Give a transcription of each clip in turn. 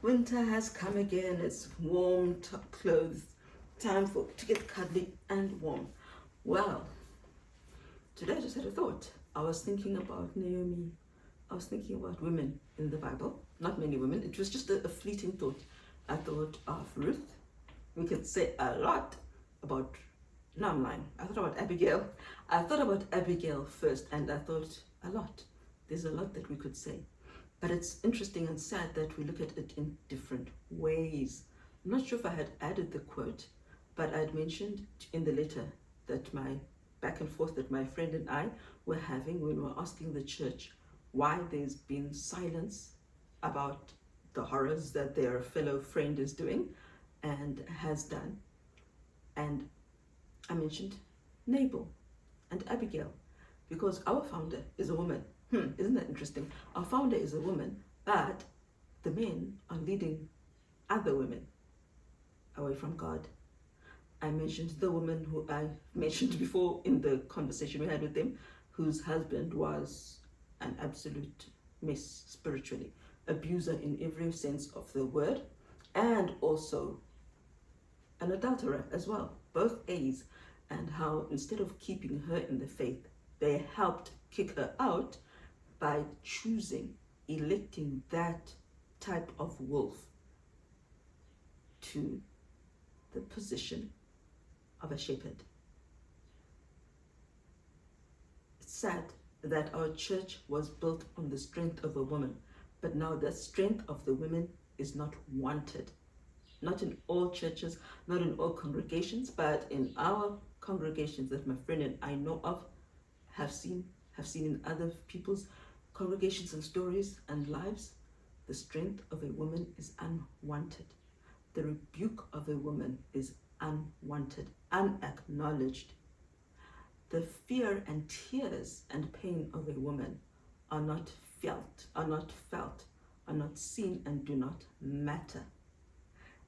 Winter has come again. It's warm clothes. Time to get cuddly and warm. Well, today I just had a thought. I was thinking about Naomi. I was thinking about women in the Bible. Not many women. It was just a fleeting thought. I thought of Ruth. We could say a lot about. No, I'm lying. I thought about Abigail. I thought about Abigail first, and I thought a lot. There's a lot that we could say. But it's interesting and sad that we look at it in different ways. I'm not sure if I had added the quote, but I'd mentioned in the letter that my back and forth that my friend and I were having when we were asking the church why there's been silence about the horrors that their fellow friend is doing and has done. And I mentioned Nabal and Abigail because our founder is a woman. Isn't that interesting? Our founder is a woman, but the men are leading other women away from God. I mentioned the woman who I mentioned before in the conversation we had with them, whose husband was an absolute mess spiritually, abuser in every sense of the word, and also an adulterer as well, both A's, and how instead of keeping her in the faith, they helped kick her out by electing that type of wolf to the position of a shepherd. It's sad that our church was built on the strength of a woman, but now the strength of the women is not wanted. Not in all churches, not in all congregations, but in our congregations that my friend and I know of, have seen in other people's congregations and stories and lives, the strength of a woman is unwanted. The rebuke of a woman is unwanted, unacknowledged. The fear and tears and pain of a woman are not felt, are not seen, and do not matter.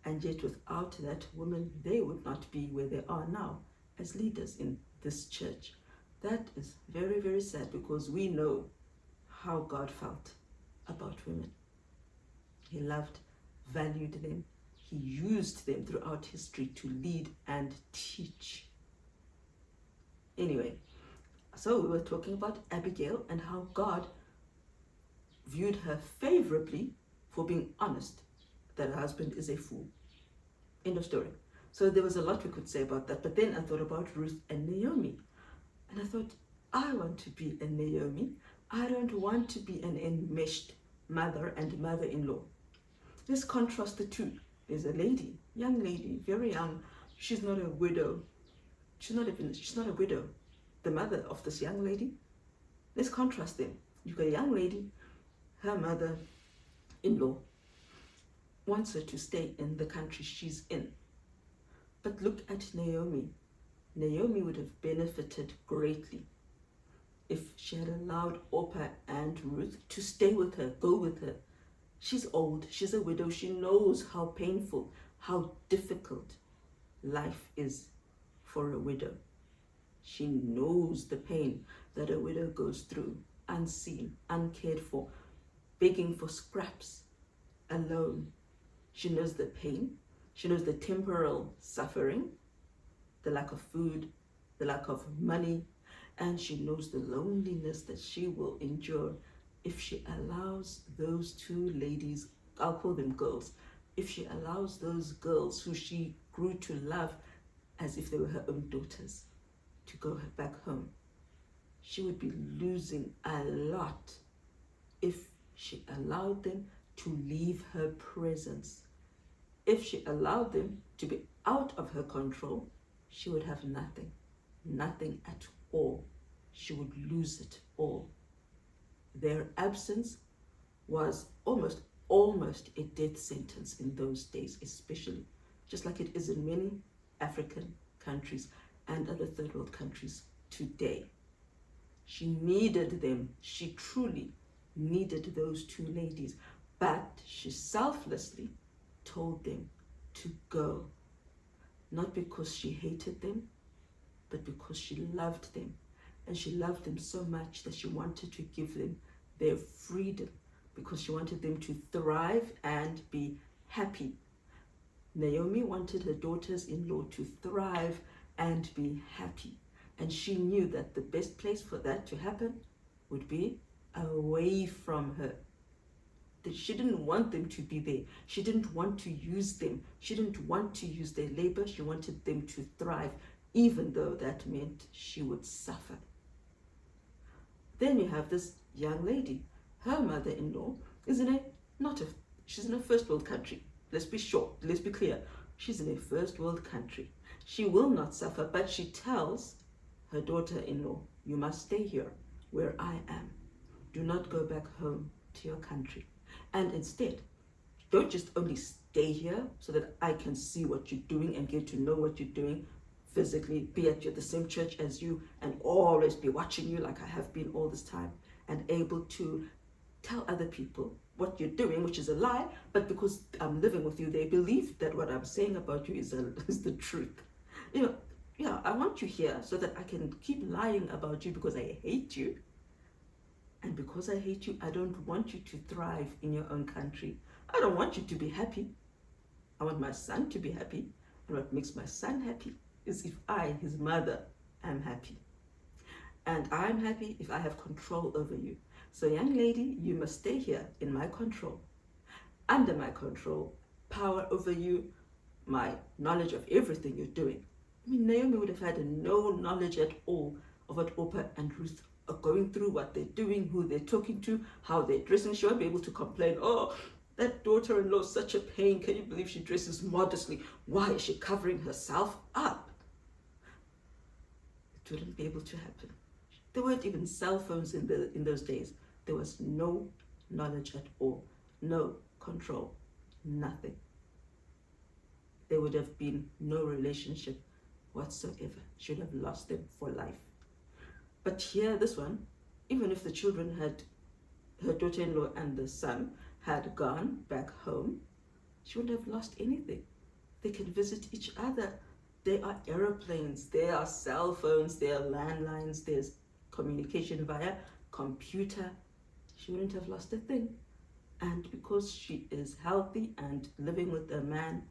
And yet without that woman, they would not be where they are now as leaders in this church. That is very, very sad because we know how God felt about women. He loved, valued them. He used them throughout history to lead and teach. Anyway, so we were talking about Abigail and how God viewed her favorably for being honest that her husband is a fool. End of story. So there was a lot we could say about that. But then I thought about Ruth and Naomi. And I thought, I want to be a Naomi. I don't want to be an enmeshed mother and mother-in-law. Let's contrast the two. There's a lady, young lady, very young. She's not a widow. She's not a widow. The mother of this young lady. Let's contrast them. You've got a young lady, her mother-in-law wants her to stay in the country she's in. But look at Naomi. Naomi would have benefited greatly if she had allowed Orpah and Ruth to stay with her, go with her. She's old, she's a widow, she knows how painful, how difficult life is for a widow. She knows the pain that a widow goes through, unseen, uncared for, begging for scraps, alone. She knows the pain, she knows the temporal suffering, the lack of food, the lack of money, and she knows the loneliness that she will endure if she allows those two ladies, I'll call them girls, if she allows those girls who she grew to love as if they were her own daughters to go back home. She would be losing a lot if she allowed them to leave her presence. If she allowed them to be out of her control, she would have nothing, nothing at all. She would lose it all. Their absence was almost a death sentence in those days, especially, just like it is in many African countries and other third world countries today. She needed them. She truly needed those two ladies, but she selflessly told them to go, not because she hated them, but because she loved them. And she loved them so much that she wanted to give them their freedom, because she wanted them to thrive and be happy. Naomi wanted her daughters-in-law to thrive and be happy. And she knew that the best place for that to happen would be away from her. That she didn't want them to be there. She didn't want to use them. She didn't want to use their labor. She wanted them to thrive, even though that meant she would suffer. Then you have this young lady. Her mother-in-law is she's in a first world country. Let's be sure, let's be clear. She's in a first world country. She will not suffer, but she tells her daughter-in-law, you must stay here where I am. Do not go back home to your country. And instead, don't just only stay here so that I can see what you're doing and get to know what you're doing physically, be at the same church as you and always be watching you like I have been all this time, and able to tell other people what you're doing, which is a lie, but because I'm living with you, they believe that what I'm saying about you is the truth. I want you here so that I can keep lying about you because I hate you. And because I hate you, I don't want you to thrive in your own country. I don't want you to be happy. I want my son to be happy. And what makes my son happy is if I, his mother, am happy. And I'm happy if I have control over you. So young lady, you must stay here in my control, under my control, power over you, my knowledge of everything you're doing. Naomi would have had no knowledge at all of what Orpah and Ruth are going through, what they're doing, who they're talking to, how they're dressing. She won't be able to complain, oh, that daughter-in-law is such a pain. Can you believe she dresses modestly? Why is she covering herself up? It wouldn't be able to happen. There weren't even cell phones in those days. There was no knowledge at all, no control, nothing. There would have been no relationship whatsoever. She would have lost them for life. But here, this one, even if the children had, her daughter-in-law and the son had gone back home, she wouldn't have lost anything. They can visit each other. There are aeroplanes, there are cell phones, there are landlines, there's communication via computer. She wouldn't have lost a thing. And because she is healthy and living with a man,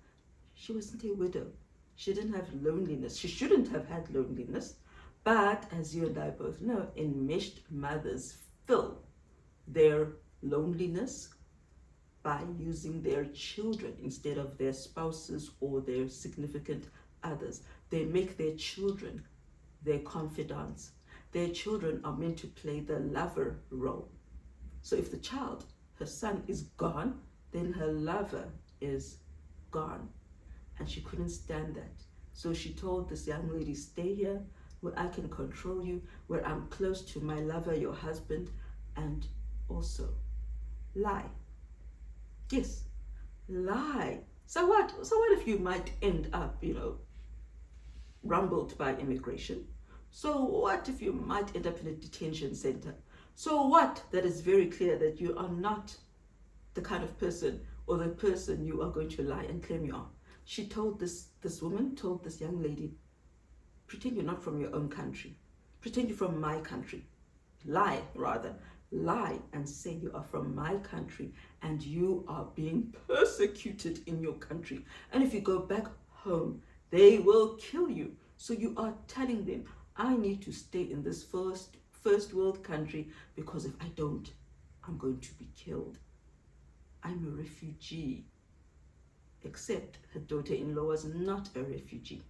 she wasn't a widow. She didn't have loneliness. She shouldn't have had loneliness. But as you and I both know, enmeshed mothers fill their loneliness by using their children instead of their spouses or their significant others. They make their children their confidants. Their children are meant to play the lover role. So if the child, her son, is gone, then her lover is gone. And she couldn't stand that. So she told this young lady, stay here where I can control you, where I'm close to my lover, your husband, and also lie. Yes, lie. So what if you might end up, rumbled by immigration? So what if you might end up in a detention center? So what that is very clear that you are not the kind of person or the person you are going to lie and claim you are? She told this woman told this young lady, pretend you're not from your own country. Pretend you're from my country. Lie, rather. Lie and say you are from my country and you are being persecuted in your country. And if you go back home, they will kill you. So you are telling them, I need to stay in this first world country because if I don't, I'm going to be killed. I'm a refugee. Except her daughter-in-law was not a refugee.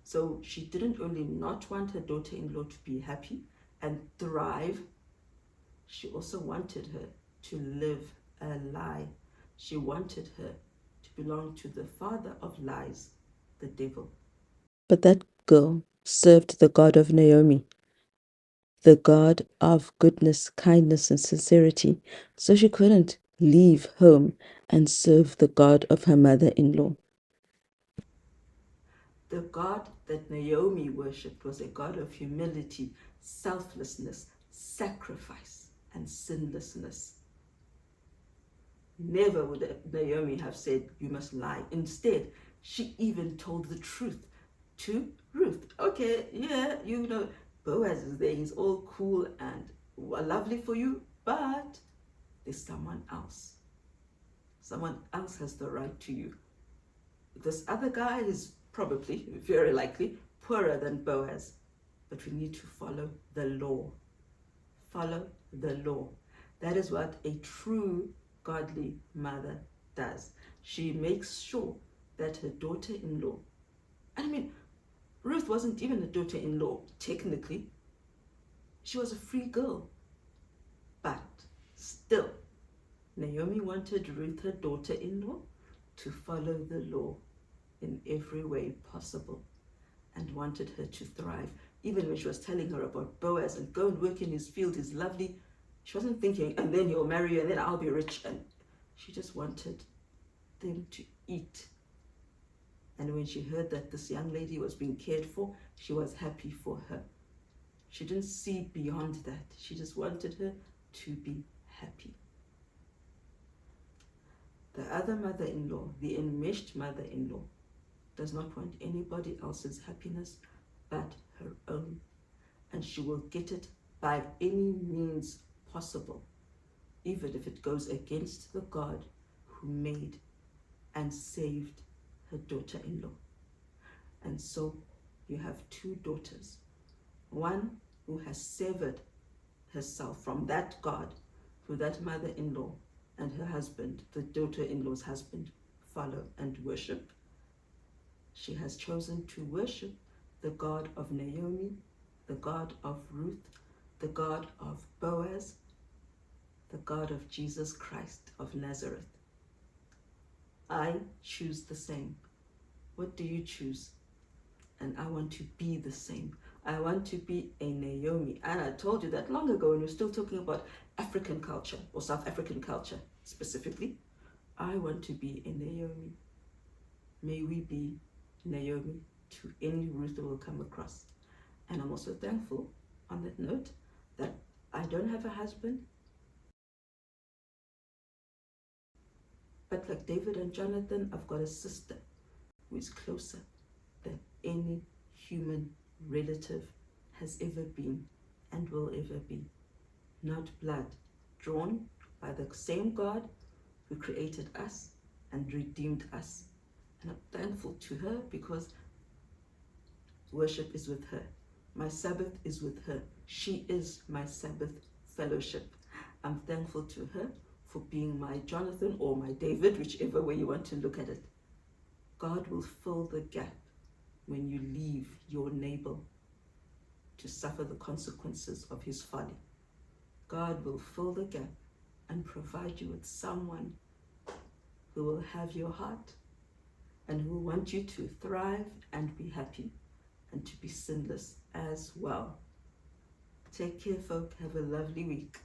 So she didn't only not want her daughter-in-law to be happy and thrive, she also wanted her to live a lie. She wanted her to belong to the father of lies, the devil. But that girl served the God of Naomi, the God of goodness, kindness, and sincerity, so she couldn't leave home and serve the God of her mother-in-law. The God that Naomi worshipped was a God of humility, selflessness, sacrifice, and sinlessness. Never would Naomi have said, you must lie. Instead, she even told the truth to Ruth. Okay, yeah, Boaz is there. He's all cool and lovely for you, but there's someone else. Someone else has the right to you. This other guy is probably, very likely, poorer than Boaz, but we need to follow the law. Follow the law. That is what a true godly mother does. She makes sure that her daughter-in-law, I mean, Ruth wasn't even a daughter-in-law, technically. She was a free girl. But still, Naomi wanted Ruth, her daughter-in-law, to follow the law in every way possible and wanted her to thrive. Even when she was telling her about Boaz and go and work in his field, he's lovely, she wasn't thinking, and then he'll marry you and then I'll be rich. And she just wanted them to eat. And when she heard that this young lady was being cared for, she was happy for her. She didn't see beyond that. She just wanted her to be happy. The other mother-in-law, the enmeshed mother-in-law, does not want anybody else's happiness but her own. And she will get it by any means possible, even if it goes against the God who made and saved her daughter-in-law. And so you have two daughters. One who has severed herself from that God, who that mother-in-law and her husband, the daughter-in-law's husband, follow and worship. She has chosen to worship the God of Naomi, the God of Ruth, the God of Boaz, the God of Jesus Christ of Nazareth. I choose the same. What do you choose? And I want to be the same. I want to be a Naomi. And I told you that long ago when we were still talking about African culture, or South African culture specifically. I want to be a Naomi. May we be Naomi to any Ruth that will come across. And I'm also thankful, on that note, that I don't have a husband. But like David and Jonathan, I've got a sister who is closer than any human relative has ever been and will ever be. Not blood, drawn by the same God who created us and redeemed us. And I'm thankful to her because worship is with her. My Sabbath is with her. She is my Sabbath fellowship. I'm thankful to her for being my Jonathan or my David, whichever way you want to look at it. God will fill the gap when you leave your neighbor to suffer the consequences of his folly. God will fill the gap and provide you with someone who will have your heart and who will want you to thrive and be happy and to be sinless as well. Take care, folk. Have a lovely week.